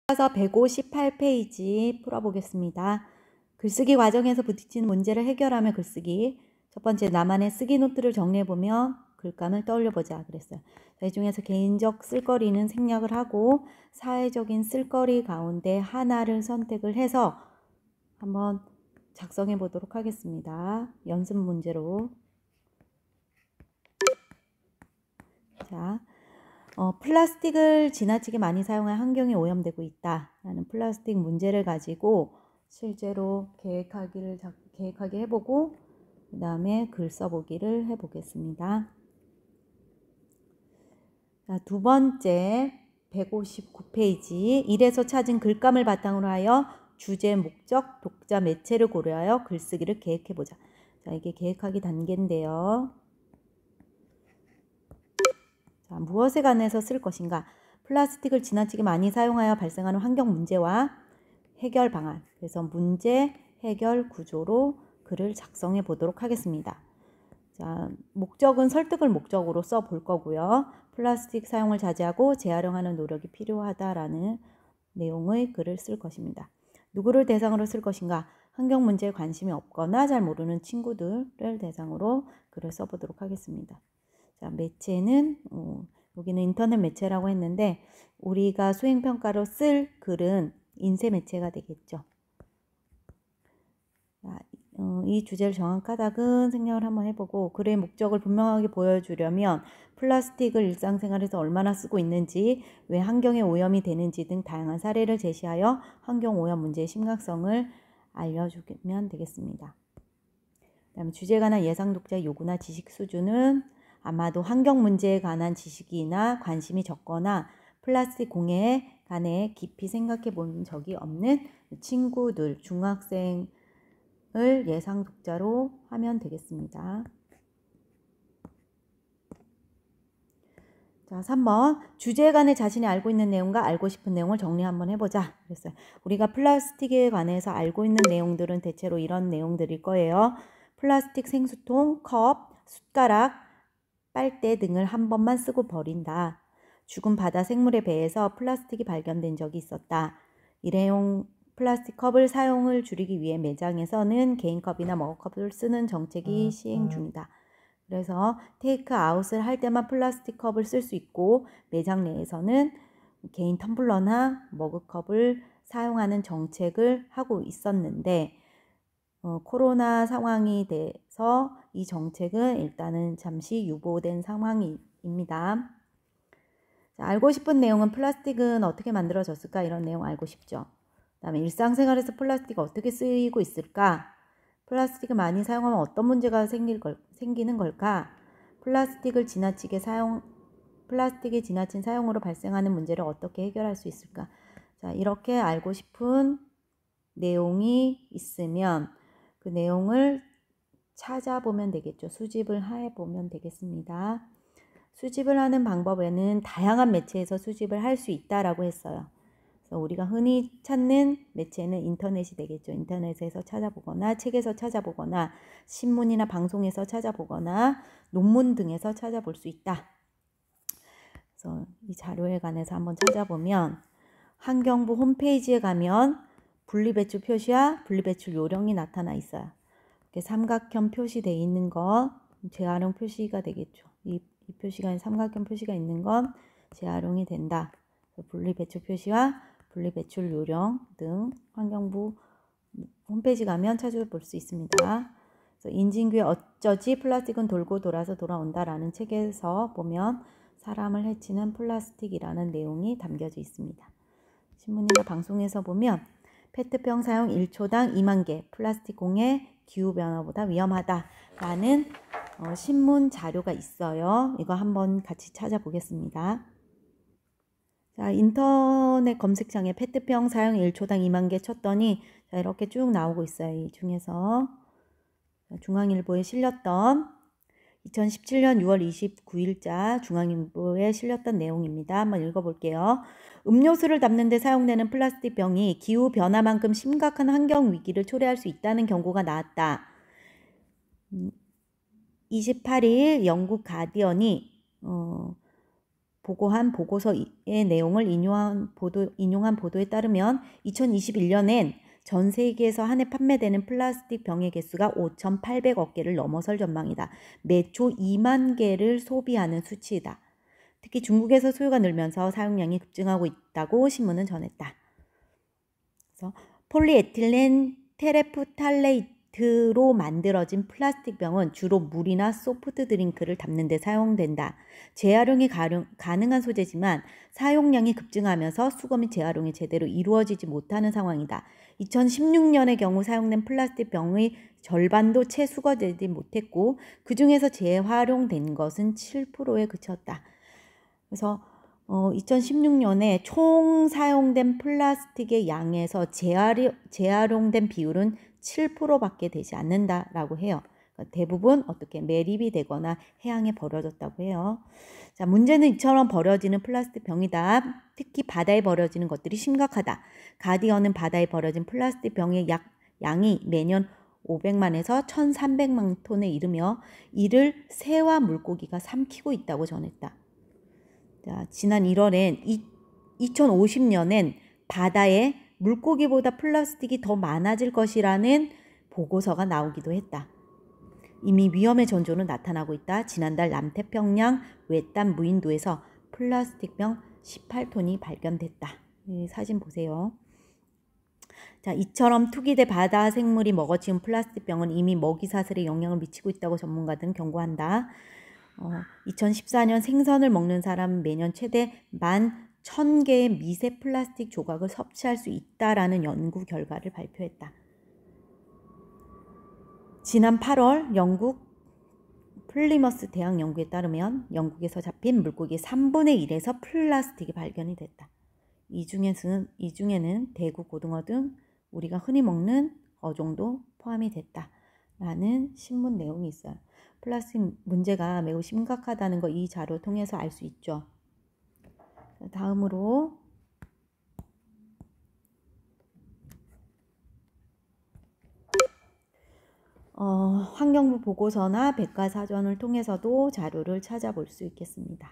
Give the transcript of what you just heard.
이어서 158페이지 풀어보겠습니다. 글쓰기 과정에서 부딪히는 문제를 해결하며 글쓰기. 첫 번째, 나만의 쓰기 노트를 정리해보며 글감을 떠올려보자 그랬어요. 이 중에서 개인적 쓸거리는 생략을 하고 사회적인 쓸거리 가운데 하나를 선택을 해서 한번 작성해 보도록 하겠습니다. 연습 문제로. 자, 플라스틱을 지나치게 많이 사용해 환경이 오염되고 있다라는 플라스틱 문제를 가지고 실제로 계획하기 해보고 그 다음에 글 써보기를 해보겠습니다. 자, 두 번째 159페이지 1에서 찾은 글감을 바탕으로 하여 주제, 목적, 독자, 매체를 고려하여 글쓰기를 계획해보자. 자, 이게 계획하기 단계인데요. 자, 무엇에 관해서 쓸 것인가? 플라스틱을 지나치게 많이 사용하여 발생하는 환경 문제와 해결 방안. 그래서 문제, 해결 구조로 글을 작성해 보도록 하겠습니다. 자, 목적은 설득을 목적으로 써 볼 거고요. 플라스틱 사용을 자제하고 재활용하는 노력이 필요하다라는 내용의 글을 쓸 것입니다. 누구를 대상으로 쓸 것인가? 환경 문제에 관심이 없거나 잘 모르는 친구들을 대상으로 글을 써보도록 하겠습니다. 자, 매체는 여기는 인터넷 매체라고 했는데 우리가 수행평가로 쓸 글은 인쇄 매체가 되겠죠. 자, 이 주제를 정확하다고 생각을 한번 해보고 글의 목적을 분명하게 보여주려면 플라스틱을 일상생활에서 얼마나 쓰고 있는지, 왜 환경에 오염이 되는지 등 다양한 사례를 제시하여 환경오염 문제의 심각성을 알려주면 되겠습니다. 그다음에 주제에 관한 예상 독자의 요구나 지식 수준은 아마도 환경 문제에 관한 지식이나 관심이 적거나 플라스틱 공해에 관해 깊이 생각해 본 적이 없는 친구들, 중학생을 예상 독자로 하면 되겠습니다. 자, 3번 주제에 관해 자신이 알고 있는 내용과 알고 싶은 내용을 정리 한번 해보자 그랬어요. 우리가 플라스틱에 관해서 알고 있는 내용들은 대체로 이런 내용들일 거예요. 플라스틱 생수통, 컵, 숟가락, 빨대 등을 한 번만 쓰고 버린다. 죽은 바다 생물의 배에서 플라스틱이 발견된 적이 있었다. 일회용 플라스틱 컵을 사용을 줄이기 위해 매장에서는 개인컵이나 머그컵을 쓰는 정책이 시행 중이다. 그래서 테이크아웃을 할 때만 플라스틱 컵을 쓸 수 있고 매장 내에서는 개인 텀블러나 머그컵을 사용하는 정책을 하고 있었는데 코로나 상황이 돼서 이 정책은 일단은 잠시 유보된 상황입니다. 자, 알고 싶은 내용은 플라스틱은 어떻게 만들어졌을까? 이런 내용 알고 싶죠. 그 다음에 일상생활에서 플라스틱이 어떻게 쓰이고 있을까? 플라스틱을 많이 사용하면 어떤 문제가 생기는 걸까? 플라스틱이 지나친 사용으로 발생하는 문제를 어떻게 해결할 수 있을까? 자, 이렇게 알고 싶은 내용이 있으면 그 내용을 찾아보면 되겠죠. 수집을 해보면 되겠습니다. 수집을 하는 방법에는 다양한 매체에서 수집을 할 수 있다라고 했어요. 그래서 우리가 흔히 찾는 매체는 인터넷이 되겠죠. 인터넷에서 찾아보거나 책에서 찾아보거나 신문이나 방송에서 찾아보거나 논문 등에서 찾아볼 수 있다. 그래서 이 자료에 관해서 한번 찾아보면 환경부 홈페이지에 가면 분리배출 표시와 분리배출 요령이 나타나 있어요. 이렇게 삼각형 표시되어 있는 거 재활용 표시가 되겠죠. 이 표시가 삼각형 표시가 있는 건 재활용이 된다. 분리배출 표시와 분리배출 요령 등 환경부 홈페이지 가면 찾아볼 수 있습니다. 그래서 인진규의 어쩌지 플라스틱은 돌고 돌아서 돌아온다라는 책에서 보면 사람을 해치는 플라스틱이라는 내용이 담겨져 있습니다. 신문이나 방송에서 보면 페트병 사용 1초당 2만 개, 플라스틱 공해 기후변화보다 위험하다라는 신문 자료가 있어요. 이거 한번 같이 찾아보겠습니다. 자, 인터넷 검색창에 페트병 사용 1초당 2만 개 쳤더니 자, 이렇게 쭉 나오고 있어요. 이 중에서 중앙일보에 실렸던 2017년 6월 29일자 중앙일보에 실렸던 내용입니다. 한번 읽어볼게요. 음료수를 담는 데 사용되는 플라스틱 병이 기후변화만큼 심각한 환경 위기를 초래할 수 있다는 경고가 나왔다. 28일 영국 가디언이 보고한 보고서의 내용을 인용한 보도에 따르면 2021년엔 전 세계에서 한 해 판매되는 플라스틱 병의 개수가 5,800억 개를 넘어설 전망이다. 매초 2만 개를 소비하는 수치이다. 특히 중국에서 수요가 늘면서 사용량이 급증하고 있다고 신문은 전했다. 그래서 폴리에틸렌 테레프탈레이트로 만들어진 플라스틱 병은 주로 물이나 소프트 드링크를 담는 데 사용된다. 재활용이 가능한 소재지만 사용량이 급증하면서 수거 및 재활용이 제대로 이루어지지 못하는 상황이다. 2016년의 경우 사용된 플라스틱 병의 절반도 채 수거되지 못했고 그 중에서 재활용된 것은 7%에 그쳤다. 그래서 2016년에 총 사용된 플라스틱의 양에서 재활용된 비율은 7%밖에 되지 않는다라고 해요. 그러니까 대부분 어떻게 매립이 되거나 해양에 버려졌다고 해요. 자, 문제는 이처럼 버려지는 플라스틱 병이다. 특히 바다에 버려지는 것들이 심각하다. 가디언은 바다에 버려진 플라스틱 병의 양이 매년 500만에서 1,300만 톤에 이르며 이를 새와 물고기가 삼키고 있다고 전했다. 자, 지난 1월엔 2050년엔 바다에 물고기보다 플라스틱이 더 많아질 것이라는 보고서가 나오기도 했다. 이미 위험의 전조는 나타나고 있다. 지난달 남태평양 외딴 무인도에서 플라스틱병 18톤이 발견됐다. 이 사진 보세요. 자, 이처럼 투기돼 바다 생물이 먹어치운 플라스틱병은 이미 먹이 사슬에 영향을 미치고 있다고 전문가들은 경고한다. 2014년 생선을 먹는 사람은 매년 최대 11,000개의 미세 플라스틱 조각을 섭취할 수 있다라는 연구 결과를 발표했다. 지난 8월 영국 플리머스 대학 연구에 따르면 영국에서 잡힌 물고기 3분의 1에서 플라스틱이 발견이 됐다. 이 중에는 대구 고등어 등 우리가 흔히 먹는 어종도 포함이 됐다라는 신문 내용이 있어요. 플라스틱 문제가 매우 심각하다는 거 이 자료 통해서 알 수 있죠. 다음으로 환경부 보고서나 백과사전을 통해서도 자료를 찾아볼 수 있겠습니다.